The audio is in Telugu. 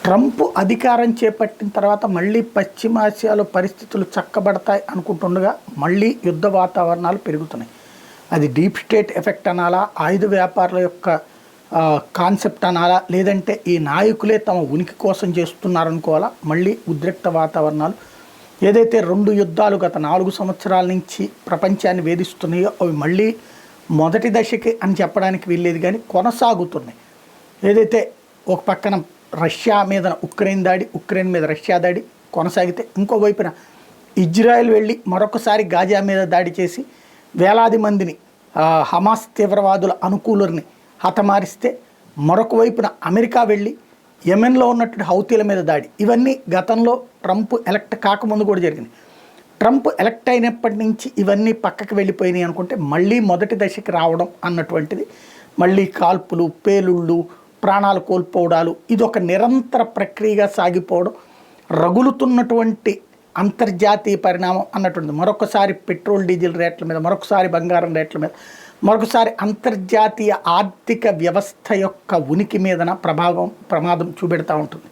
ట్రంప్ అధికారం చేపట్టిన తర్వాత మళ్ళీ పశ్చిమాసియాలో పరిస్థితులు చక్కబడతాయి అనుకుంటుండగా మళ్ళీ యుద్ధ వాతావరణాలు పెరుగుతున్నాయి. అది డీప్ స్టేట్ ఎఫెక్ట్ అనాలా, ఆయుధ వ్యాపారుల యొక్క కాన్సెప్ట్ అనాలా, లేదంటే ఈ నాయకులే తమ ఉనికి కోసం చేస్తున్నారనుకోవాలా. మళ్ళీ ఉద్రిక్త వాతావరణాలు ఏదైతే 2 యుద్ధాలు గత 4 సంవత్సరాల నుంచి ప్రపంచాన్ని వేధిస్తున్నాయో అవి మళ్ళీ మొదటి దశకి అని చెప్పడానికి వీల్లేదు, కానీ కొనసాగుతున్నాయి. ఏదైతే ఒక పక్కన రష్యా మీద ఉక్రెయిన్ దాడి, ఉక్రెయిన్ మీద రష్యా దాడి కొనసాగితే, ఇంకోవైపున ఇజ్రాయెల్ వెళ్ళి మరొకసారి గాజా మీద దాడి చేసి వేలాది మందిని హమాస్ తీవ్రవాదుల అనుకూలుని హతమారిస్తే, మరొక వైపున అమెరికా వెళ్ళి యెమెన్లో ఉన్నటువంటి హౌతీల మీద దాడి. ఇవన్నీ గతంలో ట్రంప్ ఎలక్ట్ కాకముందు కూడా జరిగింది. ట్రంప్ ఎలక్ట్ అయినప్పటి నుంచి ఇవన్నీ పక్కకి వెళ్ళిపోయినాయి అనుకుంటే మళ్ళీ మొదటి దశకి రావడం అన్నటువంటిది, మళ్ళీ కాల్పులు, పేలుళ్ళు, ప్రాణాలు కోల్పోవడాలు, ఇది ఒక నిరంతర ప్రక్రియగా సాగిపోవడం, రగులుతున్నటువంటి అంతర్జాతీయ పరిణామం అన్నటువంటిది. మరొకసారి పెట్రోల్ డీజిల్ రేట్ల మీద, మరొకసారి బంగారం రేట్ల మీద, మరొకసారి అంతర్జాతీయ ఆర్థిక వ్యవస్థ యొక్క ఉనికి మీదన ప్రమాదం చూపెడతా ఉంటుంది.